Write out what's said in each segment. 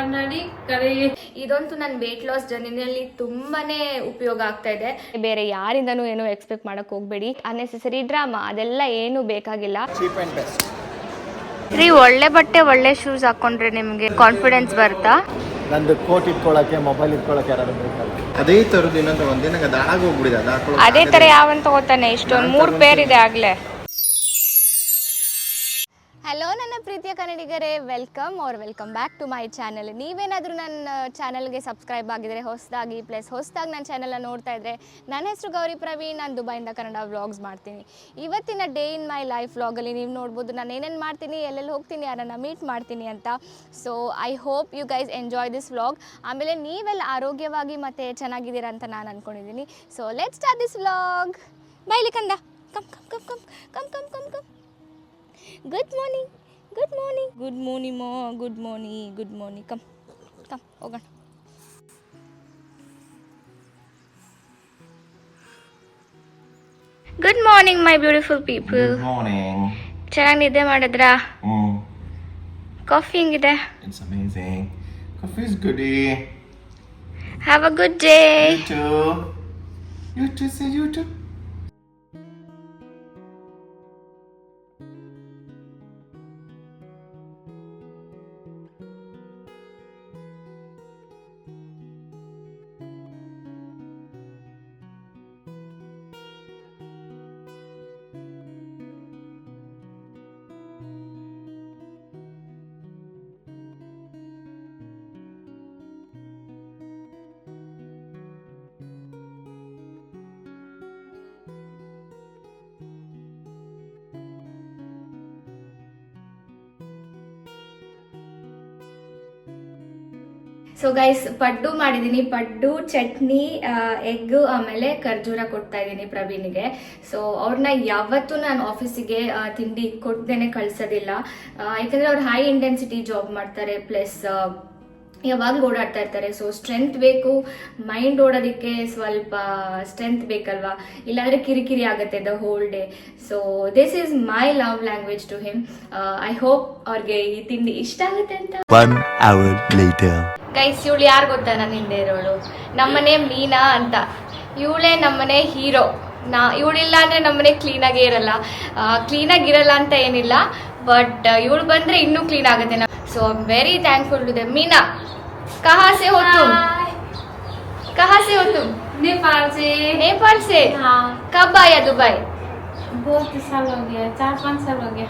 ಕನ್ನಡಿ ಕರೆ. ಇದಂತೂ ನನ್ನ ವೇಟ್ ಲಾಸ್ ಜರ್ನಿನಲ್ಲಿ ತುಂಬಾನೇ ಉಪಯೋಗ ಆಗ್ತಾ ಇದೆ. ಬೇರೆ ಯಾರಿಂದನೂ ಏನು ಎಕ್ಸ್ಪೆಕ್ಟ್ ಮಾಡಕ್ ಹೋಗ್ಬೇಡಿ. ಅನ್ನೆಸೆಸರಿ ಡ್ರಾಮಾ ಅದೆಲ್ಲ ಏನು ಬೇಕಾಗಿಲ್ಲ. ಚೀಪ್ ಅಂಡ್ ಬೆಸ್ಟ್ ರೀ, ಒಳ್ಳೆ ಬಟ್ಟೆ ಒಳ್ಳೆ ಶೂಸ್ ಹಾಕೊಂಡ್ರೆ ನಿಮ್ಗೆ ಕಾನ್ಫಿಡೆನ್ಸ್ ಬರುತ್ತಾ? ನಂದು ಕೋಟ್ ಇಟ್ಕೊಳ್ಳಕ್ಕೆ ಮೊಬೈಲ್ ಇಟ್ಕೊಳ್ಳಕ್ಕೆ ಯಾರು ಬೇಕಲ್ಲ. ಅದೇ ತರದ್ದು ಇನ್ನೊಂದು ಒಂದಿನ ದಾಳಾಗಿ ಹೋಗ್ಬಿಡಿದೆ. ಅದೇ ತರ ಯಾವಂತ ತಗೋತಾನೆ? ಇಷ್ಟೊಂದು 3 ಪೇರ್ ಇದೆ ಆಗ್ಲೇ. ಹಲೋ ನನ್ನ ಪ್ರೀತಿಯ ಕನ್ನಡಿಗರೇ, welcome back to my channel. ನೀವೇನಾದರೂ ನನ್ನ ಚಾನಲ್ಗೆ ಸಬ್ಸ್ಕ್ರೈಬ್ ಆಗಿದರೆ ಹೊಸದಾಗಿ ನನ್ನ ಚಾನಲ್ನ ನೋಡ್ತಾ ಇದ್ದರೆ, ನನ್ನ ಹೆಸರು ಗೌರಿ ಪ್ರವೀಣ್. ನಾನು ದುಬೈಯಿಂದ ಕನ್ನಡ ವ್ಲಾಗ್ಸ್ ಮಾಡ್ತೀನಿ. ಇವತ್ತಿನ ಡೇ ಇನ್ ಮೈ ಲೈಫ್ ವ್ಲಾಗಲ್ಲಿ ನೀವು ನೋಡ್ಬೋದು ನಾನು ಏನೇನು ಮಾಡ್ತೀನಿ, ಎಲ್ಲೆಲ್ಲಿ ಹೋಗ್ತೀನಿ, ಯಾರನ್ನು ಮೀಟ್ ಮಾಡ್ತೀನಿ ಅಂತ. So I hope you guys enjoy this vlog. ಆಮೇಲೆ ನೀವೆಲ್ಲ ಆರೋಗ್ಯವಾಗಿ ಮತ್ತು ಚೆನ್ನಾಗಿದ್ದೀರಾ ಅಂತ ನಾನು ಅಂದ್ಕೊಂಡಿದ್ದೀನಿ. So let's start this vlog. Bailey ಕಂದ, come come come come come come come come. Good morning ಮಾ, ಗುಡ್ ಮಾರ್ನಿಂಗ್. ಕಮ್ ಹೋಗೋಣ. Good morning my beautiful people. Good morning. ಚೆನ್ನಾಗಿ ನಿದ್ದೆ ಮಾಡಿದ್ರಾ? ಕಾಫಿ ಹೆಂಗಿದೆ? It's amazing. Coffee is goody. Have a good day. You too, say you too. So guys, paddu ಮಾಡಿದ್ದೀನಿ. Paddu, chutney, egg, ಆಮೇಲೆ ಖರ್ಜೂರ ಕೊಡ್ತಾ ಇದ್ದೀನಿ ಪ್ರವೀಣಿಗೆ. ಸೊ ಅವ್ರನ್ನ ಯಾವತ್ತೂ ನಾನು ಆಫೀಸಿಗೆ ತಿಂಡಿ ಕೊಡ್ದೇನೆ ಕಳ್ಸೋದಿಲ್ಲ. ಯಾಕಂದರೆ ಅವ್ರು ಹೈ ಇಂಟೆನ್ಸಿಟಿ ಜಾಬ್ ಮಾಡ್ತಾರೆ, ಪ್ಲಸ್ ಯಾವಾಗಲೂ ಓಡಾಡ್ತಾ ಇರ್ತಾರೆ. ಸೊ ಸ್ಟ್ರೆಂತ್ ಬೇಕು, ಮೈಂಡ್ ಓಡೋದಕ್ಕೆ ಸ್ವಲ್ಪ ಸ್ಟ್ರೆಂತ್ ಬೇಕಲ್ವಾ, ಇಲ್ಲಾಂದರೆ ಕಿರಿಕಿರಿ ಆಗುತ್ತೆ the whole day. So this is my love language to him. I hope ಅವ್ರಿಗೆ ಈ ತಿಂಡಿ ಇಷ್ಟ ಆಗುತ್ತೆ ಅಂತ. 1 hour later. ಗೈಸ್, ಇವಳು ಯಾರು ಗೊತ್ತಾ? ನನ್ನ ಹಿಂದೆ ಇರೋಳು ನಮ್ಮನೆ ಮೀನಾ ಅಂತ. ಇವಳೇ ನಮ್ಮನೆ ಹೀರೋ. ಇವಳಿಲ್ಲ ಅಂದರೆ ನಮ್ಮನೆ ಕ್ಲೀನಾಗೇ ಇರಲ್ಲ. ಕ್ಲೀನಾಗಿರಲ್ಲ ಅಂತ ಏನಿಲ್ಲ, ಬಟ್ ಇವಳು ಬಂದರೆ ಇನ್ನೂ ಕ್ಲೀನ್ ಆಗುತ್ತೆ. So I am very thankful to the Meena. कहाँ से हो तुम? नेपाल से. हाँ. कब आया दुबई? बहुत साल हो गया, 4-5 साल हो गया.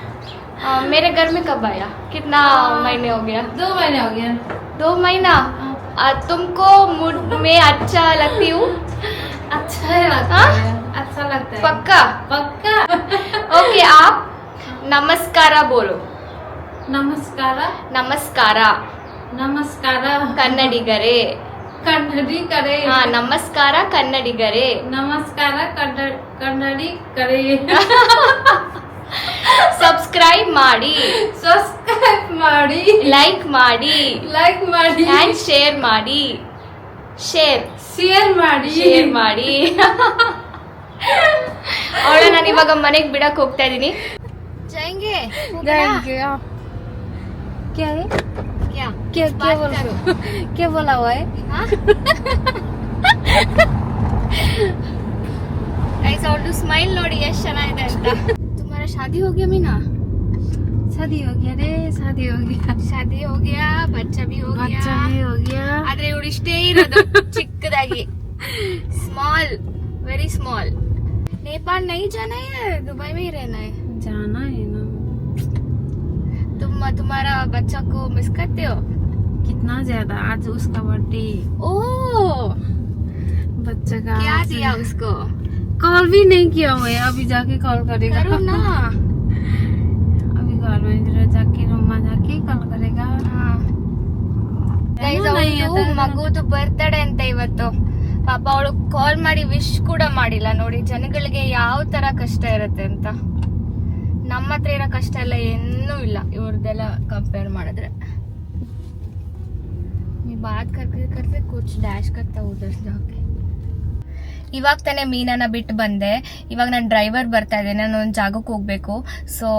मेरे घर में कब आया? कितना महीने हो गया? 2 महीने हो गया. 2 महीना. तुमको मूड में अच्छा लगती हूँ? अच्छा है लगता है. अच्छा लगता है. पक्का? ओके, आप नमस्कारा बोलो. ನಮಸ್ಕಾರ ಕನ್ನಡಿಗರೇ. ಹಾ, ನಮಸ್ಕಾರ ಕನ್ನಡಿಗರೇ. ನಮಸ್ಕಾರ ಕನ್ನಡಿಗರೇ. ಸಬ್ಸ್ಕ್ರೈಬ್ ಮಾಡಿ, ಲೈಕ್ ಮಾಡಿ ಆ್ಯಂಡ್ ಶೇರ್ ಮಾಡಿ. ಅವಳ ನಾನು ಇವಾಗ ಮನೆಗೆ ಬಿಡಕ್ ಹೋಗ್ತಾ ಇದೀನಿ. ಜಾಯಂಗೆ क्या बोला हुआ है? ಅವಳು ಸ್ಮೈಲ್ ನೋಡಿ ಎಷ್ಟು ಚೆನ್ನಾಗಿದೆ ಅಂತ. तुम्हारा शादी हो गया मीना? शादी हो गया रे, शादी हो गया, बच्चा भी हो गया. ಆದ್ರೆ ಇವಳು ಇಷ್ಟೇ ಇರೋದು ಚಿಕ್ಕದಾಗಿ, ಸ್ಮಾಲ್, ವೆರಿ ಸ್ಮಾಲ್. नेपाल नहीं जाना है, दुबई में ही रहना है. जाना है ना. तुम्हारा बच्चा को मिस करते हो? कितना ज्यादा. आज उसका बर्थडे. ओह, बच्चा का क्या दिया उसको? कॉल भी नहीं किया मैं. अभी जाके कॉल करेगा. करो ना. अभी घर में जाके रूम में जाके कॉल करेगा. ಮಗುದು ಬರ್ತ್ಡೇ ಅಂತ ಇವತ್ತು. ಪಾಪ ಅವಳು ಕಾಲ್ ಮಾಡಿ ವಿಶ್ ಕೂಡ ಮಾಡಿಲ್ಲ. ನೋಡಿ ಜನಗಳಿಗೆ ಯಾವ ತರ ಕಷ್ಟ ಇರುತ್ತೆ ಅಂತ. ನಮ್ಮ ಹತ್ರ ಇರೋ ಕಷ್ಟ ಎಲ್ಲ ಏನೂ ಇಲ್ಲ ಇವ್ರದ್ದೆಲ್ಲ ಕಂಪೇರ್ ಮಾಡಿದ್ರೆ. बात करते करते कुछ डैश करता उधर जाके. ಇವಾಗ ತಾನೇ ಮೀನನ್ನ ಬಿಟ್ಟು ಬಂದೆ. ಇವಾಗ ನಾನು ಡ್ರೈವರ್ ಬರ್ತಾ ಇದ್ದೇನೆ, ನಾನು ಒಂದು ಜಾಗಕ್ಕೆ ಹೋಗ್ಬೇಕು. ಸೊ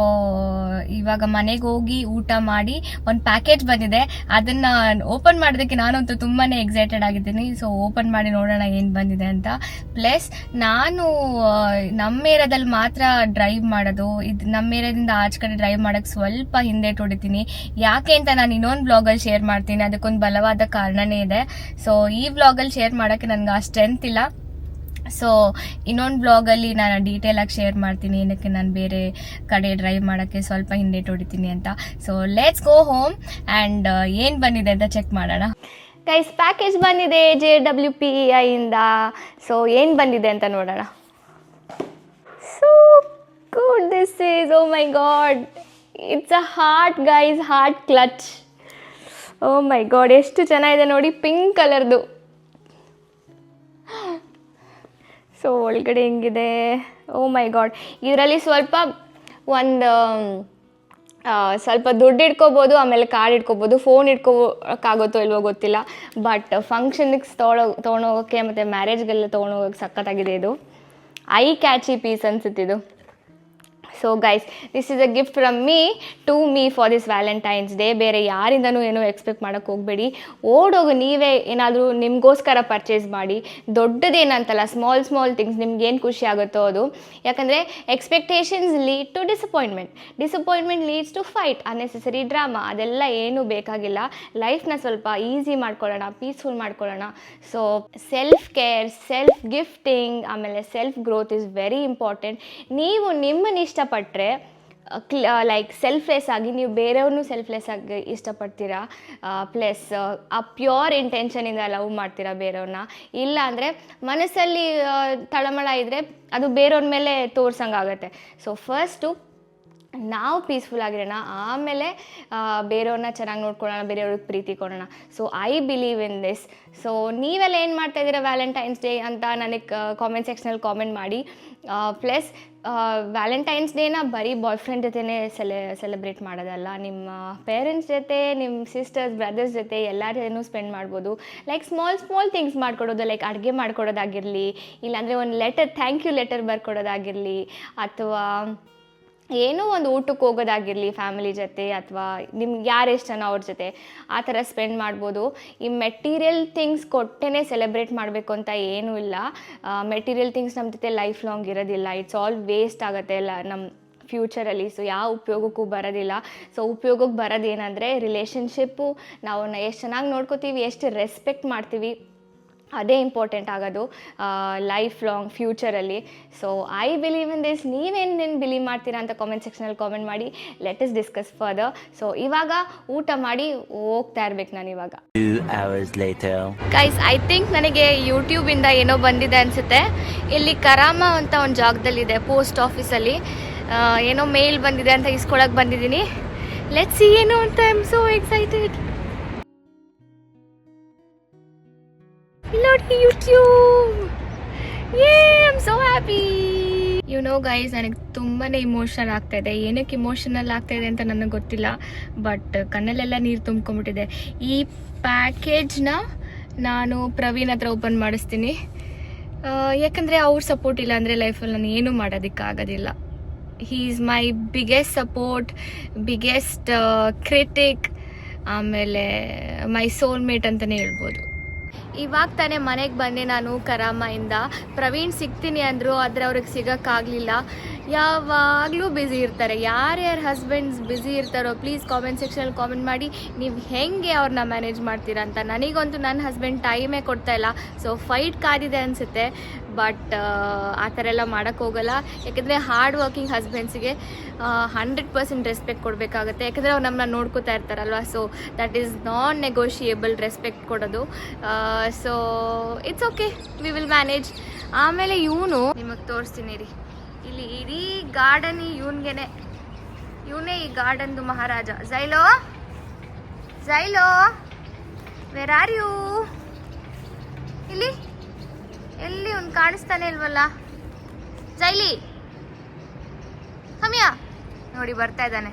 ಇವಾಗ ಮನೆಗೆ ಹೋಗಿ ಊಟ ಮಾಡಿ ಒಂದು ಪ್ಯಾಕೇಜ್ ಬಂದಿದೆ, ಅದನ್ನ ಓಪನ್ ಮಾಡೋದಕ್ಕೆ ನಾನಂತೂ ತುಂಬಾನೇ ಎಕ್ಸೈಟೆಡ್ ಆಗಿದ್ದೀನಿ. ಸೊ ಓಪನ್ ಮಾಡಿ ನೋಡೋಣ ಏನ್ ಬಂದಿದೆ ಅಂತ. ಪ್ಲಸ್ ನಾನು ನಮ್ಮ ಏರಿಯಾದಲ್ಲಿ ಮಾತ್ರ ಡ್ರೈವ್ ಮಾಡೋದು, ಇದು ನಮ್ಮ ಏರಿಯಾದಿಂದ ಆಚೆ ಕಡೆ ಡ್ರೈವ್ ಮಾಡಕ್ ಸ್ವಲ್ಪ ಹಿಂದೆ ಹೊಡಿತೀನಿ. ಯಾಕೆ ಅಂತ ನಾನು ಇನ್ನೊಂದು ಬ್ಲಾಗಲ್ಲಿ ಶೇರ್ ಮಾಡ್ತೀನಿ, ಅದಕ್ಕೊಂದು ಬಲವಾದ ಕಾರಣನೇ ಇದೆ. ಸೊ ಈ ಬ್ಲಾಗಲ್ಲಿ ಶೇರ್ ಮಾಡೋಕ್ಕೆ ನನಗೆ ಆ ಸ್ಟ್ರೆಂತ್ ಇಲ್ಲ. ಸೊ ಇನ್ನೊಂದು ಬ್ಲಾಗಲ್ಲಿ ನಾನು ಡೀಟೇಲ್ ಆಗಿ ಶೇರ್ ಮಾಡ್ತೀನಿ ಏನಕ್ಕೆ ನಾನು ಬೇರೆ ಕಡೆ ಡ್ರೈವ್ ಮಾಡೋಕ್ಕೆ ಸ್ವಲ್ಪ ಹಿಂದೆ ಹೊಡಿತೀನಿ ಅಂತ. So let's go home and ಏನು ಬಂದಿದೆ ಅಂತ ಚೆಕ್ ಮಾಡೋಣ. ಗೈಸ್, ಪ್ಯಾಕೇಜ್ ಬಂದಿದೆ JWPEI ಇಂದ. ಸೊ ಏನು ಬಂದಿದೆ ಅಂತ ನೋಡೋಣ. So good this is, oh my god, it's a heart guys, heart clutch. Oh my god, ಎಷ್ಟು ಚೆನ್ನಾಗಿದೆ ನೋಡಿ, ಪಿಂಕ್ ಕಲರ್ದು. ಸೊ ಒಳಗಡೆ ಹೆಂಗಿದೆ, ಓ ಮೈ ಗಾಡ್. ಇದರಲ್ಲಿ ಸ್ವಲ್ಪ ದುಡ್ಡು ಇಟ್ಕೋಬೋದು, ಆಮೇಲೆ ಕಾರ್ಡ್ ಇಟ್ಕೋಬೋದು. ಫೋನ್ ಇಟ್ಕೋಕ್ಕಾಗುತ್ತೋ ಇಲ್ವೋ ಗೊತ್ತಿಲ್ಲ, ಬಟ್ ಫಂಕ್ಷನ್ಗೆ ತೊಗೊಂಡೋಗೋಕ್ಕೆ ಮತ್ತು ಮ್ಯಾರೇಜ್ಗೆಲ್ಲ ತೊಗೊಂಡೋಗೋಕ್ಕೆ ಸಖತ್ತಾಗಿದೆ ಇದು. ಐ ಕ್ಯಾಚಿ ಪೀಸ್ ಅನ್ಸುತ್ತಿದ್ದು. So guys, this is a gift from me to me for this Valentine's Day. ಬೇರೆ ಯಾರಿಂದನೂ ಏನೂ ಎಕ್ಸ್ಪೆಕ್ಟ್ ಮಾಡೋಕ್ಕೆ ಹೋಗಬೇಡಿ. ಓಡೋಗಿ ನೀವೇ ಏನಾದರೂ ನಿಮಗೋಸ್ಕರ ಪರ್ಚೇಸ್ ಮಾಡಿ. ದೊಡ್ಡದೇನಂತಲ್ಲ, ಸ್ಮಾಲ್ ಥಿಂಗ್ಸ್ ನಿಮ್ಗೇನು ಖುಷಿ ಆಗುತ್ತೋ ಅದು. ಯಾಕಂದರೆ expectations lead to disappointment leads to fight, unnecessary drama, ಅದೆಲ್ಲ ಏನೂ ಬೇಕಾಗಿಲ್ಲ. ಲೈಫ್ನ ಸ್ವಲ್ಪ ಈಸಿ ಮಾಡ್ಕೊಳ್ಳೋಣ, ಪೀಸ್ಫುಲ್ ಮಾಡ್ಕೊಳ್ಳೋಣ. So self care, self gifting, ಆಮೇಲೆ self growth is very important. ನೀವು ನಿಮ್ಮನ್ನು ಇಷ್ಟಪಟ್ಟರೆ ಲೈಕ್ ಸೆಲ್ಫ್ಲೆಸ್ ಆಗಿ ನೀವು ಬೇರೆಯವ್ರನ್ನೂ ಸೆಲ್ಫ್ಲೆಸ್ ಆಗಿ ಇಷ್ಟಪಡ್ತೀರಾ. ಪ್ಲಸ್ ಆ ಪ್ಯೂರ್ ಇಂಟೆನ್ಷನಿಂದ ಲವ್ ಮಾಡ್ತೀರಾ ಬೇರೆಯವ್ರನ್ನ. ಇಲ್ಲ ಅಂದರೆ ಮನಸ್ಸಲ್ಲಿ ತಳಮಳ ಇದ್ದರೆ ಅದು ಬೇರೆಯವ್ರ ಮೇಲೆ ತೋರ್ಸಂಗಾಗತ್ತೆ. ಸೊ ಫಸ್ಟು ನಾವು ಪೀಸ್ಫುಲ್ ಆಗಿರೋಣ, ಆಮೇಲೆ ಬೇರೆಯವ್ರನ್ನ ಚೆನ್ನಾಗಿ ನೋಡ್ಕೊಳ್ಳೋಣ, ಬೇರೆಯವ್ರಿಗೆ ಪ್ರೀತಿ ಕೊಡೋಣ. So I believe in this. So ನೀವೆಲ್ಲ ಏನು ಮಾಡ್ತಾಯಿದ್ದೀರಾ ವ್ಯಾಲೆಂಟೈನ್ಸ್ ಡೇ ಅಂತ ನನಗೆ ಕಾಮೆಂಟ್ ಸೆಕ್ಷನಲ್ಲಿ ಕಾಮೆಂಟ್ ಮಾಡಿ. ಪ್ಲಸ್ ವ್ಯಾಲೆಂಟೈನ್ಸ್ ಡೇನ ಬರೀ ಬಾಯ್ ಫ್ರೆಂಡ್ ಜೊತೆನೇ ಸೆಲೆಬ್ರೇಟ್ ಮಾಡೋದಲ್ಲ, ನಿಮ್ಮ ಪೇರೆಂಟ್ಸ್ ಜೊತೆ, ನಿಮ್ಮ ಸಿಸ್ಟರ್ಸ್ ಬ್ರದರ್ಸ್ ಜೊತೆ ಎಲ್ಲರ ಜೊತೆನೂ ಸ್ಪೆಂಡ್ ಮಾಡ್ಬೋದು. ಲೈಕ್ ಸ್ಮಾಲ್ ಥಿಂಗ್ಸ್ ಮಾಡ್ಕೊಡೋದು, ಲೈಕ್ ಅಡುಗೆ ಮಾಡ್ಕೊಡೋದಾಗಿರಲಿ, ಇಲ್ಲಾಂದರೆ ಒಂದು ಥ್ಯಾಂಕ್ ಯು ಲೆಟರ್ ಬರ್ಕೊಡೋದಾಗಿರಲಿ, ಅಥವಾ ಏನೋ ಒಂದು ಊಟಕ್ಕೆ ಹೋಗೋದಾಗಿರಲಿ ಫ್ಯಾಮಿಲಿ ಜೊತೆ, ಅಥವಾ ನಿಮ್ಗೆ ಯಾರು ಇಷ್ಟನೋ ಅವ್ರ ಜೊತೆ ಆ ಥರ ಸ್ಪೆಂಡ್ ಮಾಡ್ಬೋದು. ಈ ಮೆಟೀರಿಯಲ್ ಥಿಂಗ್ಸ್ ಕೊಟ್ಟೇ ಸೆಲೆಬ್ರೇಟ್ ಮಾಡಬೇಕು ಅಂತ ಏನೂ ಇಲ್ಲ. ಮೆಟೀರಿಯಲ್ ಥಿಂಗ್ಸ್ ನಮ್ಮ ಜೊತೆ ಲೈಫ್ ಲಾಂಗ್ ಇರೋದಿಲ್ಲ, ಇಟ್ಸ್ ಆಲ್ ವೇಸ್ಟ್ ಆಗುತ್ತೆ ಎಲ್ಲ ನಮ್ಮ ಫ್ಯೂಚರಲ್ಲಿ. ಸೊ ಯಾವ ಉಪಯೋಗಕ್ಕೂ ಬರೋದಿಲ್ಲ. ಸೊ ಉಪಯೋಗಕ್ಕೆ ಬರೋದೇನೆಂದರೆ ರಿಲೇಷನ್ಶಿಪ್ಪು, ನಾವು ಎಷ್ಟು ಚೆನ್ನಾಗಿ ನೋಡ್ಕೋತೀವಿ, ಎಷ್ಟು ರೆಸ್ಪೆಕ್ಟ್ ಮಾಡ್ತೀವಿ, ಅದೇ ಇಂಪಾರ್ಟೆಂಟ್ ಆಗೋದು ಲೈಫ್ ಲಾಂಗ್ ಫ್ಯೂಚರಲ್ಲಿ. So I believe in this. ನೀವೇನು ಬಿಲೀವ್ ಮಾಡ್ತೀರಾ ಅಂತ ಕಾಮೆಂಟ್ ಸೆಕ್ಷನಲ್ಲಿ ಕಾಮೆಂಟ್ ಮಾಡಿ. Let us discuss further. So ಇವಾಗ ಊಟ ಮಾಡಿ ಹೋಗ್ತಾ ಇರ್ಬೇಕು ನಾನು ಇವಾಗ. 2 hours later. Guys, I think ನನಗೆ ಯೂಟ್ಯೂಬಿಂದ ಏನೋ ಬಂದಿದೆ ಅನಿಸುತ್ತೆ. ಇಲ್ಲಿ ಕರಾಮ ಅಂತ ಒಂದು ಜಾಗದಲ್ಲಿದೆ, ಪೋಸ್ಟ್ ಆಫೀಸಲ್ಲಿ ಏನೋ ಮೇಲ್ ಬಂದಿದೆ ಅಂತ ಇಸ್ಕೊಳಕ್ಕೆ ಬಂದಿದ್ದೀನಿ. ಲೆಟ್ಸ್ ಸಿ ಏನು ಅಂತ. I am so excited. ನೋಡಿ YouTube, I am so happy. You know guys, ನನಗೆ ತುಂಬಾ ಇಮೋಷನಲ್ ಆಗ್ತಾ ಇದೆ. ಏನಕ್ಕೆ ಇಮೋಷನಲ್ ಆಗ್ತಾ ಇದೆ ಅಂತ ನನಗೆ ಗೊತ್ತಿಲ್ಲ, ಬಟ್ ಕಣ್ಣಲ್ಲೆಲ್ಲ ನೀರು ತುಂಬ್ಕೊಂಡ್ಬಿಟ್ಟಿದೆ. ಈ ಪ್ಯಾಕೇಜ್ನ ನಾನು ಪ್ರವೀಣ್ ಹತ್ರ ಓಪನ್ ಮಾಡಿಸ್ತೀನಿ. ಯಾಕಂದರೆ ಅವ್ರ ಸಪೋರ್ಟ್ ಇಲ್ಲ ಅಂದರೆ ಲೈಫಲ್ಲಿ ನಾನು ಏನೂ ಮಾಡೋದಕ್ಕಾಗೋದಿಲ್ಲ. He is my biggest support, biggest critic, ಆಮೇಲೆ ಮೈ ಸೋಲ್ಮೇಟ್ ಅಂತಲೇ ಹೇಳ್ಬೋದು. ಇವಾಗ ತಾನೇ ಮನೆಗೆ ಬಂದೆ ನಾನು ಕರಾಮಯಿಂದ. ಪ್ರವೀಣ್ ಸಿಗ್ತೀನಿ ಅಂದರು, ಆದರೆ ಅವ್ರಿಗೆ ಸಿಗೋಕ್ಕಾಗಲಿಲ್ಲ. ಯಾವಾಗಲೂ ಬ್ಯುಸಿ ಇರ್ತಾರೆ. ಯಾರ್ಯಾರ ಹಸ್ಬೆಂಡ್ಸ್ ಬ್ಯುಸಿ ಇರ್ತಾರೋ ಪ್ಲೀಸ್ ಕಾಮೆಂಟ್ ಸೆಕ್ಷನಲ್ಲಿ ಕಾಮೆಂಟ್ ಮಾಡಿ ನೀವು ಹೇಗೆ ಅವ್ರನ್ನ ಮ್ಯಾನೇಜ್ ಮಾಡ್ತೀರಾ ಅಂತ. ನನಗಂತೂ ನನ್ನ ಹಸ್ಬೆಂಡ್ ಟೈಮೇ ಕೊಡ್ತಾಯಿಲ್ಲ. ಸೊ ಫೈಟ್ ಕಾದಿದೆ ಅನಿಸುತ್ತೆ, ಬಟ್ ಆ ಥರ ಎಲ್ಲ ಮಾಡೋಕ್ಕೆ ಹೋಗಲ್ಲ. ಯಾಕೆಂದರೆ ಹಾರ್ಡ್ ವರ್ಕಿಂಗ್ ಹಸ್ಬೆಂಡ್ಸಿಗೆ 100% ರೆಸ್ಪೆಕ್ಟ್ ಕೊಡಬೇಕಾಗುತ್ತೆ. ಯಾಕೆಂದರೆ ಅವ್ರು ನಮ್ಮನ್ನ ನೋಡ್ಕೋತಾ ಇರ್ತಾರಲ್ವ. So that is non negotiable respect ಕೊಡೋದು. So it's okay, we will manage. ಆಮೇಲೆ ಇವನು ನಿಮಗೆ ತೋರಿಸ್ತೀನಿ ರೀ, ಇಲ್ಲಿ ಇಡೀ ಗಾರ್ಡನ್ ಇವನೇ ಈ ಗಾರ್ಡನ್ದು ಮಹಾರಾಜ. Xylo where are you? ಇಲ್ಲಿ ಎಲ್ಲಿ ಒಂದು ಕಾಣಿಸ್ತಾನೆ ಇಲ್ವಲ್ಲ. ಝೈಲಿ ಕಮ್ಯಾ ನೋಡಿ, ಬರ್ತಾ ಇದ್ದಾನೆ.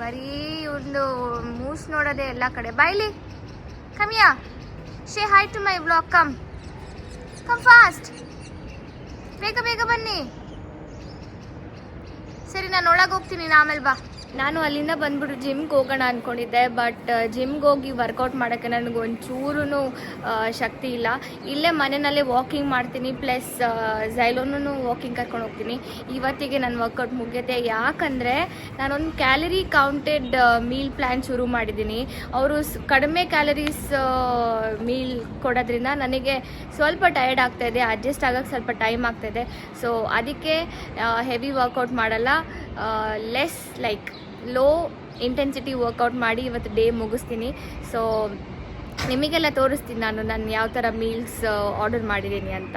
ಬರೀ ಒಂದು ಮೂಸ್ ನೋಡೋದೆ ಎಲ್ಲ ಕಡೆ. ಬಾಯ್ಲಿ ಕಮ್ಯಾ, say hi to my blog. Come come fast, ಬೇಗ ಬೇಗ ಬನ್ನಿ. ಸರಿ, ನಾನು ಒಳಗೆ ಹೋಗ್ತೀನಿ, ಆಮೇಲೆ ಬಾ. ನಾನು ಅಲ್ಲಿಂದ ಬಂದ್ಬಿಟ್ಟು ಜಿಮ್ಗೆ ಹೋಗೋಣ ಅಂದ್ಕೊಂಡಿದ್ದೆ, ಬಟ್ ಜಿಮ್ಗೆ ಹೋಗಿ ವರ್ಕೌಟ್ ಮಾಡೋಕ್ಕೆ ನನಗೆ ಒಂಚೂರು ಶಕ್ತಿ ಇಲ್ಲ. ಇಲ್ಲೇ ಮನೆಯಲ್ಲೇ ವಾಕಿಂಗ್ ಮಾಡ್ತೀನಿ, ಪ್ಲಸ್ ಝೈಲೋನು ವಾಕಿಂಗ್ ಕರ್ಕೊಂಡು ಹೋಗ್ತೀನಿ. ಇವತ್ತಿಗೆ ನನ್ನ ವರ್ಕೌಟ್ ಮುಗಿಯುತ್ತೆ. ಯಾಕಂದರೆ ನಾನೊಂದು ಕ್ಯಾಲರಿ ಕೌಂಟೆಡ್ ಮೀಲ್ ಪ್ಲ್ಯಾನ್ ಶುರು ಮಾಡಿದ್ದೀನಿ. ಅವರು ಕಡಿಮೆ ಕ್ಯಾಲರೀಸ್ ಮೀಲ್ ಕೊಡೋದ್ರಿಂದ ನನಗೆ ಸ್ವಲ್ಪ ಟಯರ್ಡ್ ಆಗ್ತಾಯಿದೆ, ಅಡ್ಜಸ್ಟ್ ಆಗೋಕ್ಕೆ ಸ್ವಲ್ಪ ಟೈಮ್ ಆಗ್ತಾಯಿದೆ. ಸೊ ಅದಕ್ಕೆ ಹೆವಿ ವರ್ಕೌಟ್ ಮಾಡಲ್ಲ, less like low intensity workout ಮಾಡಿ ಇವತ್ತು ಡೇ ಮುಗಿಸ್ತೀನಿ. ಸೊ ನಿಮಗೆಲ್ಲ ತೋರಿಸ್ತೀನಿ ನಾನು ಯಾವ ಥರ ಮೀಲ್ಸ್ ಆರ್ಡರ್ ಮಾಡಿದ್ದೀನಿ ಅಂತ.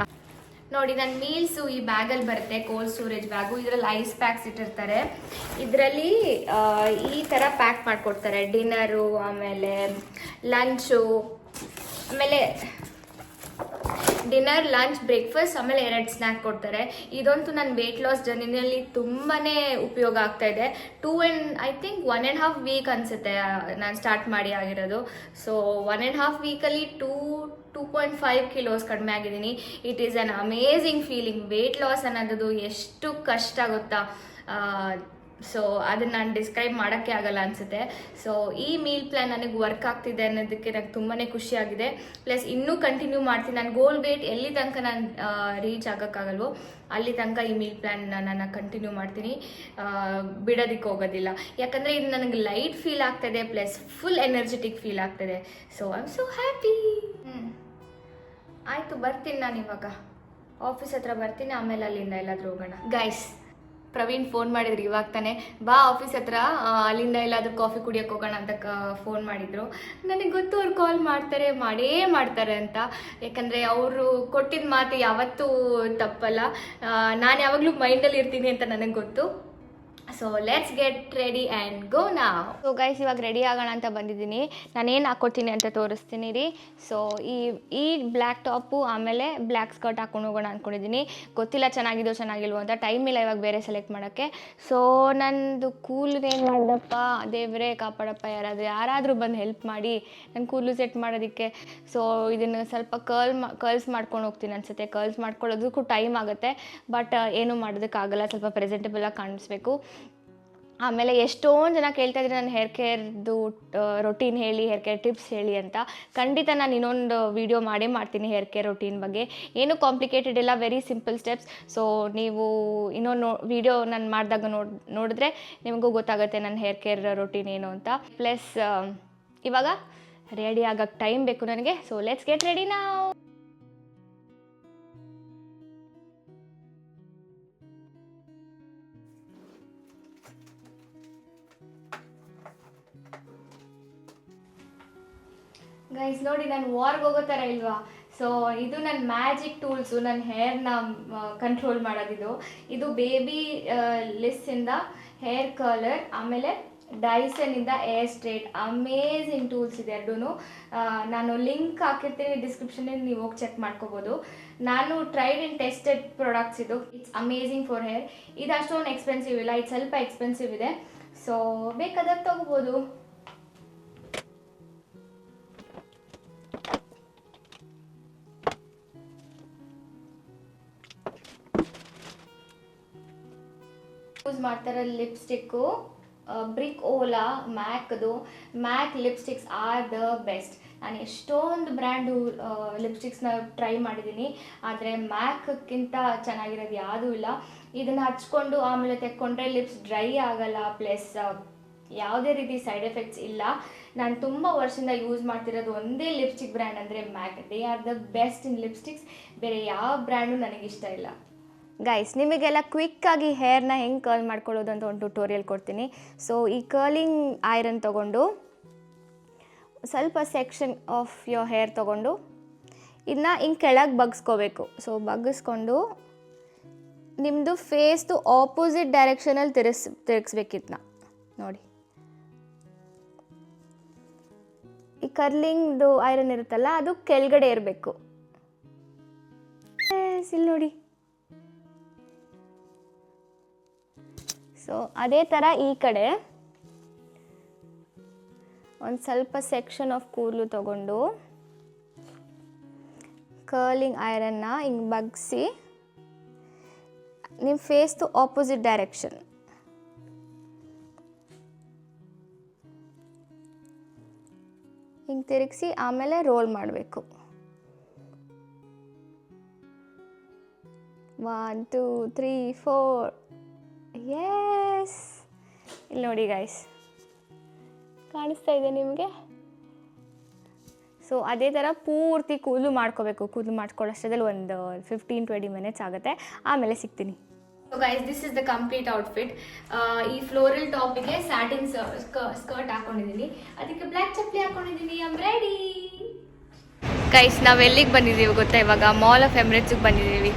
ನೋಡಿ, ನನ್ನ ಮೀಲ್ಸು ಈ ಬ್ಯಾಗಲ್ಲಿ ಬರುತ್ತೆ, ಕೋಲ್ಡ್ ಸ್ಟೋರೇಜ್ ಬ್ಯಾಗು. ಇದರಲ್ಲಿ ಐಸ್ ಪ್ಯಾಕ್ಸ್ ಇಟ್ಟಿರ್ತಾರೆ. ಇದರಲ್ಲಿ ಈ ಥರ ಪ್ಯಾಕ್ ಮಾಡಿಕೊಡ್ತಾರೆ, ಡಿನ್ನರು, ಆಮೇಲೆ ಲಂಚು, ಆಮೇಲೆ ಡಿನ್ನರ್, ಲಂಚ್, ಬ್ರೇಕ್ಫಾಸ್ಟ್, ಆಮೇಲೆ 2 ಸ್ನ್ಯಾಕ್ ಕೊಡ್ತಾರೆ. ಇದಂತೂ ನನ್ನ ವೆಯ್ಟ್ ಲಾಸ್ ಜರ್ನಿನಲ್ಲಿ ತುಂಬಾ ಉಪಯೋಗ ಆಗ್ತಾಯಿದೆ. ಐ ಥಿಂಕ್ 1.5 ವೀಕ್ ಅನಿಸುತ್ತೆ ನಾನು ಸ್ಟಾರ್ಟ್ ಮಾಡಿ ಆಗಿರೋದು. ಸೊ 1.5 ವೀಕಲ್ಲಿ 2.5 ಕಿಲೋಸ್ ಕಡಿಮೆ ಆಗಿದ್ದೀನಿ. It is an amazing feeling. Weight loss ಅನ್ನೋದು ಎಷ್ಟು ಕಷ್ಟ ಗೊತ್ತಾ. ಸೊ ಅದನ್ನು ನಾನು ಡಿಸ್ಕ್ರೈಬ್ ಮಾಡೋಕ್ಕೆ ಆಗಲ್ಲ ಅನಿಸುತ್ತೆ. ಸೊ ಈ ಮೀಲ್ ಪ್ಲ್ಯಾನ್ ನನಗೆ ವರ್ಕ್ ಆಗ್ತಿದೆ ಅನ್ನೋದಕ್ಕೆ ನನಗೆ ತುಂಬಾ ಖುಷಿಯಾಗಿದೆ. ಪ್ಲಸ್ ಇನ್ನೂ ಕಂಟಿನ್ಯೂ ಮಾಡ್ತೀನಿ. ನನ್ನ ಗೋಲ್ ವೇಟ್ ಎಲ್ಲಿ ತನಕ ನಾನು ರೀಚ್ ಆಗೋಕ್ಕಾಗಲ್ವೋ ಅಲ್ಲಿ ತನಕ ಈ ಮೀಲ್ ಪ್ಲ್ಯಾನ್ ನಾನು ಕಂಟಿನ್ಯೂ ಮಾಡ್ತೀನಿ, ಬಿಡೋದಕ್ಕೆ ಹೋಗೋದಿಲ್ಲ. ಯಾಕಂದರೆ ಇದು ನನಗೆ ಲೈಟ್ ಫೀಲ್ ಆಗ್ತಾಯಿದೆ, ಪ್ಲಸ್ ಫುಲ್ ಎನರ್ಜೆಟಿಕ್ ಫೀಲ್ ಆಗ್ತಾಯಿದೆ. So I am so happy. ಆಯಿತು, ಬರ್ತೀನಿ ನಾನು ಇವಾಗ ಆಫೀಸ್ ಹತ್ರ ಬರ್ತೀನಿ, ಆಮೇಲೆ ಅಲ್ಲಿಂದ ಎಲ್ಲಾದರೂ ಹೋಗೋಣ. ಗೈಸ್, ಪ್ರವೀಣ್ ಫೋನ್ ಮಾಡಿದ್ರು ಇವಾಗ ತಾನೆ, ಬಾ ಆಫೀಸ್ ಹತ್ರ, ಅಲ್ಲಿಂದ ಎಲ್ಲಾದರೂ ಕಾಫಿ ಕುಡಿಯೋಕೆ ಹೋಗೋಣ ಅಂತ ಫೋನ್ ಮಾಡಿದರು. ನನಗೆ ಗೊತ್ತು ಅವ್ರು ಕಾಲ್ ಮಾಡ್ತಾರೆ ಅಂತ. ಯಾಕಂದರೆ ಅವರು ಕೊಟ್ಟಿದ್ದ ಮಾತು ಯಾವತ್ತೂ ತಪ್ಪಲ್ಲ. ನಾನು ಯಾವಾಗಲೂ ಮೈಂಡಲ್ಲಿ ಇರ್ತೀನಿ ಅಂತ ನನಗೆ ಗೊತ್ತು. So let's get ready and go ನಾವ್. ಸೊ ಗೈಸ್, ಇವಾಗ ರೆಡಿ ಆಗೋಣ ಅಂತ ಬಂದಿದ್ದೀನಿ. ನಾನೇನು ಹಾಕ್ಕೊಡ್ತೀನಿ ಅಂತ ತೋರಿಸ್ತೀನಿ ರೀ. ಸೊ ಈ ಬ್ಲ್ಯಾಕ್ ಟಾಪು ಆಮೇಲೆ ಬ್ಲ್ಯಾಕ್ ಸ್ಕರ್ಟ್ ಹಾಕ್ಕೊಂಡು ಹೋಗೋಣ ಅಂದ್ಕೊಂಡಿದ್ದೀನಿ. ಗೊತ್ತಿಲ್ಲ ಚೆನ್ನಾಗಿಲ್ವೋ ಅಂತ, ಟೈಮ್ ಇಲ್ಲ ಇವಾಗ ಬೇರೆ ಸೆಲೆಕ್ಟ್ ಮಾಡೋಕ್ಕೆ. ಸೊ ನಂದು ಕೂಲ್ ಏನು ಮಾಡಿದಪ್ಪ, ದೇವರೇ ಕಾಪಾಡಪ್ಪ, ಯಾರಾದರೂ ಬಂದು ಹೆಲ್ಪ್ ಮಾಡಿ ನನ್ನ ಕೂದಲು ಸೆಟ್ ಮಾಡೋದಕ್ಕೆ. ಸೊ ಇದನ್ನು ಸ್ವಲ್ಪ ಕರ್ಲ್ಸ್ ಮಾಡ್ಕೊಂಡು ಹೋಗ್ತೀನಿ ಅನಿಸುತ್ತೆ. ಕರ್ಲ್ಸ್ ಮಾಡ್ಕೊಳ್ಳೋದಕ್ಕೂ ಟೈಮ್ ಆಗುತ್ತೆ, ಬಟ್ ಏನೂ ಮಾಡೋದಕ್ಕಾಗಲ್ಲ, ಸ್ವಲ್ಪ ಪ್ರೆಸೆಂಟೇಬಲಾಗಿ ಕಾಣಿಸ್ಬೇಕು. ಆಮೇಲೆ ಎಷ್ಟೊಂದು ಜನ ಕೇಳ್ತಾ ಇದ್ದಾರೆ ನನ್ನ ಹೇರ್ ಕೇರ್ದು ರೊಟೀನ್ ಹೇಳಿ, ಹೇರ್ ಕೇರ್ ಟಿಪ್ಸ್ ಹೇಳಿ ಅಂತ. ಖಂಡಿತ ನಾನು ಇನ್ನೊಂದು ವೀಡಿಯೋ ಮಾಡ್ತೀನಿ ಹೇರ್ ಕೇರ್ ರೊಟೀನ್ ಬಗ್ಗೆ. ಏನೂ ಕಾಂಪ್ಲಿಕೇಟೆಡ್ ಇಲ್ಲ, ವೆರಿ ಸಿಂಪಲ್ ಸ್ಟೆಪ್ಸ್. ಸೊ ನೀವು ಇನ್ನೊಂದು ವೀಡಿಯೋ ನಾನು ಮಾಡಿದಾಗ ನೋಡಿದ್ರೆ ನಿಮಗೂ ಗೊತ್ತಾಗುತ್ತೆ ನನ್ನ ಹೇರ್ ಕೇರ್ ರೊಟೀನ್ ಏನು ಅಂತ. ಪ್ಲಸ್ ಇವಾಗ ರೆಡಿ ಆಗೋಕ್ಕೆ ಟೈಮ್ ಬೇಕು ನನಗೆ. ಸೊ ಲೆಟ್ಸ್ ಗೆಟ್ ರೆಡಿ ನಾವ್. ಗೈಸ್ ನೋಡಿ, ನಾನು ವಾರ್ಗೆ ಹೋಗೋ ಥರ ಇಲ್ವಾ. ಸೊ ಇದು ನನ್ನ ಮ್ಯಾಜಿಕ್ ಟೂಲ್ಸು, ನನ್ನ ಹೇರ್ನ ಕಂಟ್ರೋಲ್ ಮಾಡೋದಿದು. ಇದು ಬೇಬಿ ಲಿಸ್ಸಿಂದ ಹೇರ್ ಕಲರ್, ಆಮೇಲೆ ಡೈಸನ್ನಿಂದ ಏರ್ ಸ್ಟ್ರೇಟ್. ಅಮೇಝಿಂಗ್ ಟೂಲ್ಸ್ ಇದೆ ಎರಡೂ. ನಾನು ಲಿಂಕ್ ಹಾಕಿರ್ತೀನಿ ಡಿಸ್ಕ್ರಿಪ್ಷನಲ್ಲಿ, ನೀವು ಹೋಗಿ ಚೆಕ್ ಮಾಡ್ಕೋಬೋದು. ನಾನು ಟ್ರೈಡ್ ಆ್ಯಂಡ್ ಟೆಸ್ಟೆಡ್ ಪ್ರಾಡಕ್ಟ್ಸ್ ಇದು. It's amazing for hair. ಇದು ಅಷ್ಟೊಂದು ಎಕ್ಸ್ಪೆನ್ಸಿವ್ ಇಲ್ಲ, ಇದು ಸ್ವಲ್ಪ ಎಕ್ಸ್ಪೆನ್ಸಿವ್ ಇದೆ. ಸೊ ಬೇಕಾದಾಗ ತೊಗೋಬೋದು. ಯೂಸ್ ಮಾಡ್ತಾರೆ ಲಿಪ್ಸ್ಟಿಕ್ಕು, ಬ್ರಿಕ್ ಓಲಾ, Mac lipsticks are the best. ನಾನು ಎಷ್ಟೊಂದು ಬ್ರ್ಯಾಂಡು ಲಿಪ್ಸ್ಟಿಕ್ಸ್ನ ಟ್ರೈ ಮಾಡಿದ್ದೀನಿ, ಆದರೆ ಮ್ಯಾಕ್ಕಿಂತ ಚೆನ್ನಾಗಿರೋದು ಯಾವುದೂ ಇಲ್ಲ. ಇದನ್ನು ಹಚ್ಕೊಂಡು ಆಮೇಲೆ ತೆಕ್ಕೊಂಡ್ರೆ ಲಿಪ್ಸ್ ಡ್ರೈ ಆಗಲ್ಲ, ಪ್ಲಸ್ ಯಾವುದೇ ರೀತಿ ಸೈಡ್ ಎಫೆಕ್ಟ್ಸ್ ಇಲ್ಲ. ನಾನು ತುಂಬ ವರ್ಷದಿಂದ ಯೂಸ್ ಮಾಡ್ತಿರೋದು ಒಂದೇ ಲಿಪ್ಸ್ಟಿಕ್ ಬ್ರ್ಯಾಂಡ್ ಅಂದರೆ MAC. They are the best in lipsticks. ಬೇರೆ ಯಾವ ಬ್ರ್ಯಾಂಡು ನನಗಿಷ್ಟ ಇಲ್ಲ. ಗೈಸ್, ನಿಮಗೆಲ್ಲ ಕ್ವಿಕ್ಕಾಗಿ ಹೇರ್ನ ಹೆಂಗೆ ಕರ್ಲ್ ಮಾಡ್ಕೊಳ್ಳೋದು ಅಂತ ಒಂದು ಟ್ಯುಟೋರಿಯಲ್ ಕೊಡ್ತೀನಿ. ಸೊ ಈ ಕರ್ಲಿಂಗ್ ಐರನ್ ತೊಗೊಂಡು ಸ್ವಲ್ಪ ಸೆಕ್ಷನ್ ಆಫ್ ಯೋರ್ ಹೇರ್ ತೊಗೊಂಡು ಇದನ್ನ ಹಿಂಗೆ ಕೆಳಗೆ ಬಗ್ಸ್ಕೋಬೇಕು. ಸೊ ಬಗ್ಗಿಸ್ಕೊಂಡು ನಿಮ್ಮದು ಫೇಸ್ದು ಆಪೋಸಿಟ್ ಡೈರೆಕ್ಷನಲ್ಲಿ ತಿರುಗಿಸ್ಬೇಕಿದ್ನ ನೋಡಿ. ಈ ಕರ್ಲಿಂಗ್ದು ಐರನ್ ಇರುತ್ತಲ್ಲ, ಅದು ಕೆಳಗಡೆ ಇರಬೇಕು. ಇಲ್ಲಿ ನೋಡಿ. ಸೊ ಅದೇ ಥರ ಈ ಕಡೆ ಒಂದು ಸ್ವಲ್ಪ ಸೆಕ್ಷನ್ ಆಫ್ ಕೂದಲು ತಗೊಂಡು ಕರ್ಲಿಂಗ್ ಐರನ್ನ ಹಿಂಗೆ ಬಗ್ಸಿ ನಿಮ್ಮ ಫೇಸ್ದು ಆಪೋಸಿಟ್ ಡೈರೆಕ್ಷನ್. ಹಿಂಗೆ ತಿರುಗಿಸಿ ಆಮೇಲೆ ರೋಲ್ ಮಾಡಬೇಕು. 1 2 3 4 ಯೆಸ್. ಇಲ್ಲಿ ನೋಡಿ ಗೈಸ್, ಕಾಣಿಸ್ತಾ ಇದೆ ನಿಮಗೆ? ಸೊ ಅದೇ ಥರ ಪೂರ್ತಿ ಕೂದಲು ಮಾಡ್ಕೋಬೇಕು. ಕೂದಲು ಮಾಡ್ಕೊಳ್ಳೋಷ್ಟರಲ್ಲಿ ಒಂದು 15-20 ಮಿನಿಟ್ಸ್ ಆಗುತ್ತೆ. ಆಮೇಲೆ ಸಿಗ್ತೀನಿ. So guys, this is the complete outfit. ಈ ಫ್ಲೋರಲ್ ಟಾಪಿಗೆ ಸ್ಯಾಟಿನ್ ಸ್ಕರ್ಟ್ ಹಾಕೊಂಡಿದ್ದೀನಿ, ಅದಕ್ಕೆ ಬ್ಲ್ಯಾಕ್ ಚಪ್ಪಲಿ ಹಾಕೊಂಡಿದ್ದೀನಿ. I am ready. ಗೈಸ್, ನಾವು ಎಲ್ಲಿಗೆ ಬಂದಿದ್ದೀವಿ ಗೊತ್ತಾ? ಇವಾಗ ಮಾಲ್ ಆಫ್ ಎಮಿರೇಟ್ಸಿಗೆ ಬಂದಿದ್ದೀವಿ.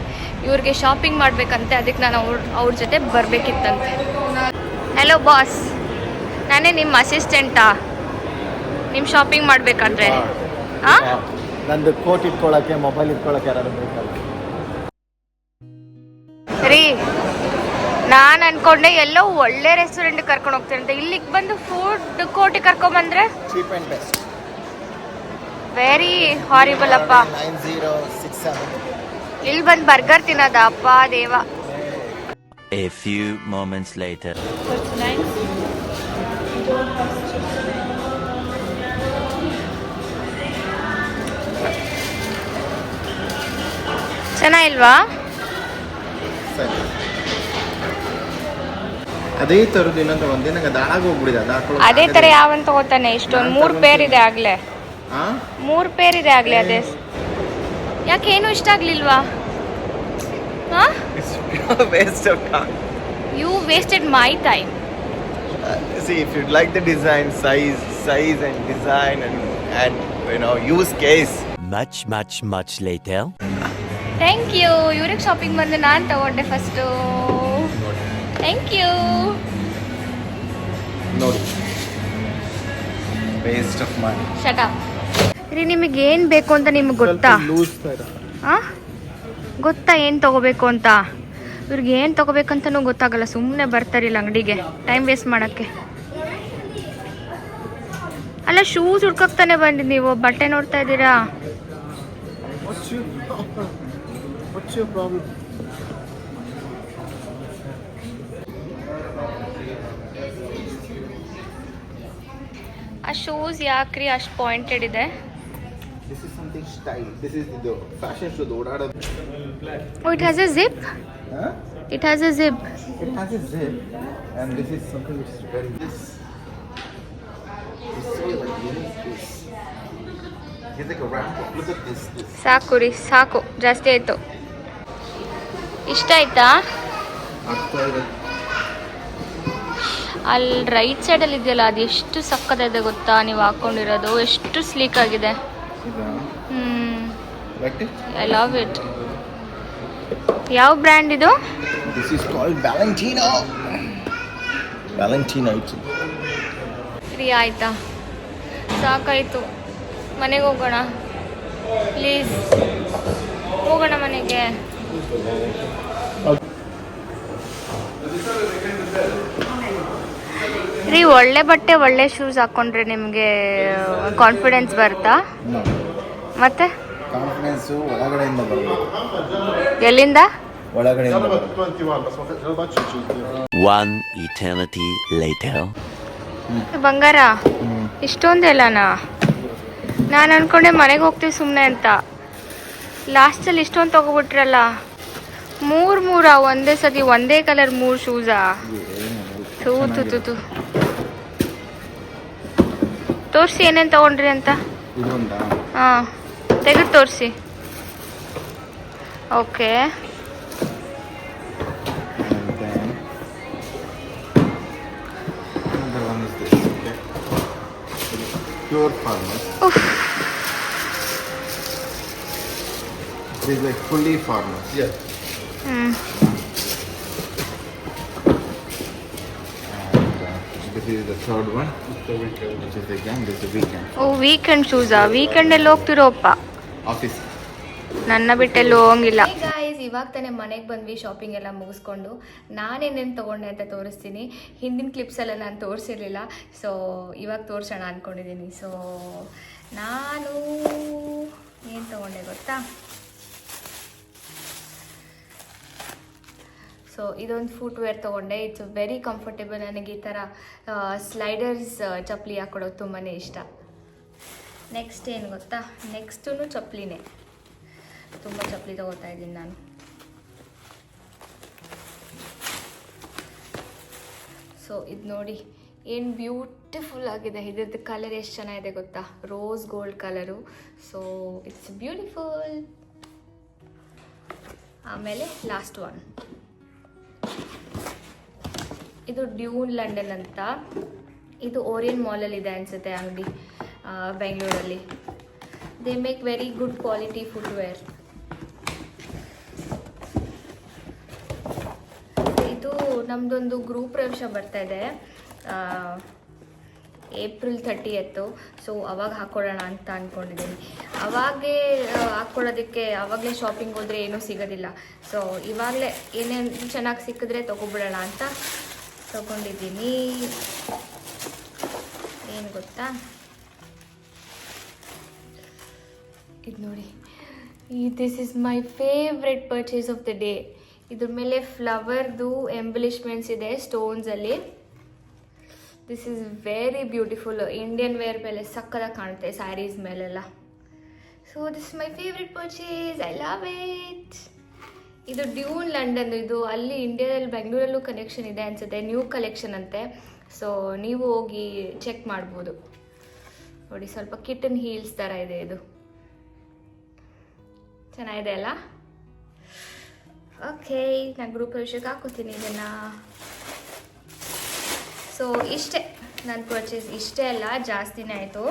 ಇವ್ರಿಗೆ ಶಾಪಿಂಗ್ ಮಾಡಬೇಕಂತೆ, ಅದಕ್ಕೆ ನಾನು ಅವ್ರ ಜೊತೆ ಬರಬೇಕಿತ್ತಂತೆ. ಹಲೋ ಬಾಸ್, ನಾನೇ ನಿಮ್ಮ ಅಸಿಸ್ಟೆಂಟಾ? ನಿಮ್ಮ ಶಾಪಿಂಗ್ ಮಾಡಬೇಕಂದ್ರೆ ನಂದು ಕೋಟ್ ಇಟ್ಕೊಳ್ಳೋಕ್ಕೆ, ಮೊಬೈಲ್ ಇಟ್ಕೊಳ್ಳೋಕ್ಕೆ ಯಾರು ಬೇಕಲ್ಲ ರೀ. ನಾನು ಅನ್ಕೊಂಡೆ ಎಲ್ಲೋ ಒಳ್ಳೆ ರೆಸ್ಟೋರೆಂಟ್ ಕರ್ಕೊಂಡು ಹೋಗ್ತೀನಿ ಅಂತ. ಇಲ್ಲಿಗೆ ಬಂದು ಫುಡ್ ಕೋರ್ಟಿಗೆ ಕರ್ಕೊಂಬಂದ್ರೆ cheap and best. Very horrible ಅಪ್ಪ. 9067. ಇಲ್ಲಿ ಬಂದು ಬರ್ಗರ್ ತಿನ್ನೋದ? ಅಪ್ಪ ದೇವ. A few moments later. ಚೆನ್ನಾಗಿಲ್ವಾ? ಸರಿ, ಅದೇ ಥರದ್ದು ಇನ್ನೊಂದು ಒಂದೇ ನಂಗೆ ದಾಳಾಗ ಹೋಗ್ಬಿಡಿದೆ. ಅದೇ ಥರ ಯಾವಂತ ತಗೋತಾನೆ? ಇಷ್ಟೊಂದು 3 ಪೇರ್ ಇದೆ ಆಗ್ಲೇ. 3 ಪೇರ್ ಇದೆ ಆಗ್ಲೇ. ಅದೇ ಯಾಕೆ ಏನು ಇಷ್ಟ ಆಗ್ಲಿಲ್ವಾ? Waste of time. You wasted my time. See, if you like the design, size and design and use case. Much later. Thank you. ಇವ್ರಿಗೆ ಶಾಪಿಂಗ್ ಬಂದು ನಾನು ತಗೊಂಡೆ ಫಸ್ಟು. Thank you. ನೋಡಿ, waste of money. Shut up ರೀ. ನಿಮಗೆ ಏನು ಬೇಕು ಅಂತ ನಿಮ್ಗೆ ಗೊತ್ತಾ? ಗೊತ್ತಾ ಏನು ತಗೋಬೇಕು ಅಂತ? ಇವ್ರಿಗೆ ಏನು ತಗೋಬೇಕಂತನೂ ಗೊತ್ತಾಗಲ್ಲ, ಸುಮ್ಮನೆ ಬರ್ತಾರಿಲ್ಲ ಅಂಗಡಿಗೆ ಟೈಮ್ ವೇಸ್ಟ್ ಮಾಡೋಕ್ಕೆ. ಅಲ್ಲ, ಶೂಸ್ ಹುಡ್ಕೋಕ್ತಾನೆ ಬಂದಿದ್ದು ನೀವು, ಬಟ್ಟೆ ನೋಡ್ತಾ ಇದ್ದೀರಾ? What's your problem? ಆ ಶೂಸ್ ಯಾಕ್ರಿ ಅಷ್ಟು ಪಾಯಿಂಟೆಡ್ ಇದೆ? This is something style. This is the fashion show. Oh, it has a zip? Huh? It has a zip. It has a zip, and this is something which is very this. It's so like this. It's like a wrap. Look at this. ಸಾಕು ರೀ, ಸಾಕು, ಜಾಸ್ತಿ ಆಯಿತು. ಇಷ್ಟ ಆಯ್ತಾ? ಅಲ್ಲಿ right ಸೈಡಲ್ಲಿ ಇದೆಯಲ್ಲ, ಅದು ಎಷ್ಟು ಸಕ್ಕತ್ತಾಗಿದೆ ಗೊತ್ತಾ? ನೀವು ಹಾಕ್ಕೊಂಡಿರೋದು ಎಷ್ಟು ಸ್ಲೀಕ್ ಆಗಿದೆ. I love it. ಯಾವ ಬ್ರ್ಯಾಂಡ್ ಇದು? This is called Valentino. Valentino. Free ಆಯ್ತಾ? ಸಾಕಾಯಿತು, ಮನೆಗೆ ಹೋಗೋಣ ಪ್ಲೀಸ್. ಹೋಗೋಣ ಮನೆಗೆ. ರೀ, ಒಳ್ಳೆ ಬಟ್ಟೆ ಒಳ್ಳೆ ಶೂಸ್ ಹಾಕ್ಕೊಂಡ್ರೆ ನಿಮಗೆ ಕಾನ್ಫಿಡೆನ್ಸ್ ಬರುತ್ತಾ? ಮತ್ತೆ ಕಾನ್ಫಿಡೆನ್ಸು ಒಳಗಡೆಯಿಂದ ಬರಬೇಕು. ಎಲ್ಲಿಂದ? ಒಳಗಡೆಯಿಂದ. 1 eternity later. ಬಂಗಾರ, ಇಷ್ಟೊಂದೆಲ್ಲನಾ? ನಾನು ಅನ್ಕೊಂಡೆ ಮನೆಗೆ ಹೋಗ್ತೀವಿ ಸುಮ್ಮನೆ ಅಂತ. ಲಾಸ್ಟಲ್ಲಿ ಇಷ್ಟೊಂದು ತೊಗೊಬಿಟ್ರಲ್ಲ. 3 ಒಂದೇ ಸತಿ ಒಂದೇ ಕಲರ್ 3 ಶೂಸಾ? ತೂ ತೋರಿಸಿ ಏನೇನು ತೊಗೊಂಡ್ರಿ ಅಂತ. ಹಾಂ, ತೆಗೆದು ತೋರಿಸಿ. Okay, Pure farmers. This is like fully farmers. Yes. And this is the third one, which is again this is the weekend. Oh, weekend ಶೂಸಾ? ವೀಕೆಂಡಲ್ಲಿ ಹೋಗ್ತಿರೋಪ್ಪ. Office. ನನ್ನ ಬಿಟ್ಟೆಲ್ಲೂ ಹೋಗಿಲ್ಲ. ಗೈಸ್, ಇವಾಗ ತಾನೇ ಮನೆಗೆ ಬಂದ್ವಿ ಶಾಪಿಂಗ್ ಎಲ್ಲ ಮುಗಿಸ್ಕೊಂಡು. ನಾನೇನೇನು ತೊಗೊಂಡೆ ಅಂತ ತೋರಿಸ್ತೀನಿ. ಹಿಂದಿನ ಕ್ಲಿಪ್ಸೆಲ್ಲ ನಾನು ತೋರಿಸಿರ್ಲಿಲ್ಲ, ಸೊ ಇವಾಗ ತೋರಿಸೋಣ ಅಂದ್ಕೊಂಡಿದ್ದೀನಿ. ಸೊ ನಾನು ಏನು ತೊಗೊಂಡೆ ಗೊತ್ತಾ? ಸೊ ಇದೊಂದು ಫುಟ್ವೇರ್ ತೊಗೊಂಡೆ. It's very comfortable. ನನಗೆ ಈ ಥರ ಸ್ಲೈಡರ್ಸ್ ಚಪ್ಪಲಿ ಹಾಕೊಡೋದು ತುಂಬಾ ಇಷ್ಟ. ನೆಕ್ಸ್ಟ್ ಏನು ಗೊತ್ತಾ? ನೆಕ್ಸ್ಟೂ ಚಪ್ಪಲಿನೇ. ತುಂಬ ಚಪ್ಪಲಿ ತೊಗೋತಾ ಇದ್ದೀನಿ ನಾನು. ಸೊ ಇದು ನೋಡಿ ಏನು ಬ್ಯೂಟಿಫುಲ್ ಆಗಿದೆ. ಇದ್ರದ್ದು ಕಲರ್ ಎಷ್ಟು ಚೆನ್ನಾಗಿದೆ ಗೊತ್ತಾ? Rose gold colour. So it's beautiful. ಆಮೇಲೆ ಲಾಸ್ಟ್ ಒನ್, ಇದು ಡ್ಯೂನ್ ಲಂಡನ್ ಅಂತ. ಇದು ಓರಿಯನ್ ಮಾಲಲ್ಲಿ ಇದೆ ಅನಿಸುತ್ತೆ ಅಂಗಡಿ, ಬೆಂಗಳೂರಲ್ಲಿ. They make very good quality footwear. ಇದು ನಮ್ಮದೊಂದು ಗ್ರೂಪ್ ಪ್ರವೇಶ ಬರ್ತಾ ಇದೆ ಏಪ್ರಿಲ್ 30th. ಸೊ ಅವಾಗ ಹಾಕ್ಕೊಳ್ಳೋಣ ಅಂತ ಅಂದ್ಕೊಂಡಿದ್ದೀನಿ. ಅವಾಗೇ ಹಾಕ್ಕೊಳ್ಳೋದಕ್ಕೆ ಅವಾಗಲೇ ಶಾಪಿಂಗ್ ಹೋದರೆ ಏನೂ ಸಿಗೋದಿಲ್ಲ. ಸೊ ಇವಾಗಲೇ ಏನೇನು ಚೆನ್ನಾಗಿ ಸಿಕ್ಕಿದ್ರೆ ತೊಗೊಬಿಡೋಣ ಅಂತ ತೊಗೊಂಡಿದ್ದೀನಿ. ಏನು ಗೊತ್ತಾ? ಇದು ನೋಡಿ, this is my favourite purchase of the day. ಇದ್ರ ಮೇಲೆ ಫ್ಲವರ್ದು ಎಂಬಲಿಷ್ಮೆಂಟ್ಸ್ ಇದೆ ಸ್ಟೋನ್ಸಲ್ಲಿ. This is very beautiful. Indian wear ಮೇಲೆ ಸಕ್ಕತ್ತಾಗಿ ಕಾಣುತ್ತೆ ಸ್ಯಾರೀಸ್ ಮೇಲೆಲ್ಲ. So this my favourite purchase. I love it. ಇದು ಡ್ಯೂನ್ ಲಂಡನ್. ಇದು ಅಲ್ಲಿ ಇಂಡಿಯಾದಲ್ಲಿ ಬೆಂಗಳೂರಲ್ಲೂ ಕಲೆಕ್ಷನ್ ಇದೆ ಅನಿಸುತ್ತೆ, ನ್ಯೂ ಕಲೆಕ್ಷನ್ ಅಂತೆ. ಸೊ ನೀವು ಹೋಗಿ ಚೆಕ್ ಮಾಡ್ಬೋದು. ನೋಡಿ, ಸ್ವಲ್ಪ ಕಿಟನ್ ಹೀಲ್ಸ್ ಥರ ಇದೆ. ಇದು ಚೆನ್ನಾಗಿದೆ ಅಲ್ಲ? ಓಕೆ, ನಾನು ಗ್ರೂಪ್ ವಿಷಯಕ್ಕೆ ಹಾಕೋತೀನಿ ಇದನ್ನು. ಸೊ ಇಷ್ಟೇ ನನ್ನ ಪರ್ಚೇಸ್. ಇಷ್ಟೇ ಅಲ್ಲ, ಜಾಸ್ತಿನೇ ಆಯಿತು.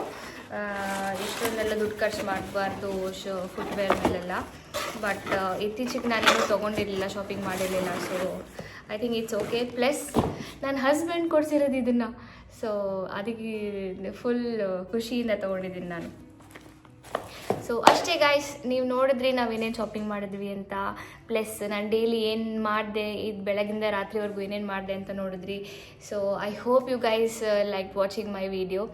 ಇಷ್ಟೊಂದೆಲ್ಲ ದುಡ್ಡು ಖರ್ಚು ಮಾಡಬಾರ್ದು ಫುಟ್ವೇರ್ ಮೇಲೆಲ್ಲ. ಬಟ್ ಇತ್ತೀಚೆಗೆ ನಾನೇನು ತೊಗೊಂಡಿರಲಿಲ್ಲ, ಶಾಪಿಂಗ್ ಮಾಡಿರಲಿಲ್ಲ. So I think it's okay. Plus ನನ್ನ ಹಸ್ಬೆಂಡ್ ಕೊಡಿಸಿರೋದು ಇದನ್ನು. ಸೊ ಅದಕ್ಕೆ ಫುಲ್ ಖುಷಿಯಿಂದ ತೊಗೊಂಡಿದ್ದೀನಿ ನಾನು. ಸೊ ಅಷ್ಟೇ ಗಾಯ್ಸ್, ನೀವು ನೋಡಿದ್ರಿ ನಾವೇನೇನು ಶಾಪಿಂಗ್ ಮಾಡಿದ್ವಿ ಅಂತ. ಪ್ಲಸ್ ನಾನು ಡೈಲಿ ಏನು ಮಾಡಿದೆ, ಇದು ಬೆಳಗಿಂದ ರಾತ್ರಿವರೆಗೂ ಏನೇನು ಮಾಡಿದೆ ಅಂತ ನೋಡಿದ್ರಿ. So I hope you guys like watching my video.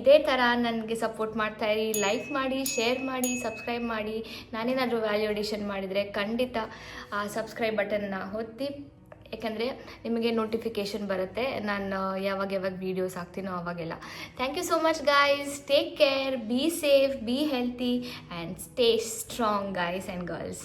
ಇದೇ ಥರ ನನಗೆ ಸಪೋರ್ಟ್ ಮಾಡ್ತಾಯಿರಿ. ಲೈಕ್ ಮಾಡಿ, ಶೇರ್ ಮಾಡಿ, ಸಬ್ಸ್ಕ್ರೈಬ್ ಮಾಡಿ. ನಾನೇನಾದರೂ ವ್ಯಾಲ್ಯೂ ಅಡಿಷನ್ ಮಾಡಿದರೆ ಖಂಡಿತ ಆ ಸಬ್ಸ್ಕ್ರೈಬ್ ಬಟನ್ನ ಒತ್ತಿ. ಯಾಕಂದರೆ ನಿಮಗೆ ನೋಟಿಫಿಕೇಷನ್ ಬರುತ್ತೆ ನಾನು ಯಾವಾಗ ವೀಡಿಯೋಸ್ ಹಾಕ್ತೀನೋ ಅವಾಗೆಲ್ಲ. Thank you so much guys. Take care, be safe, be healthy and stay strong guys and girls.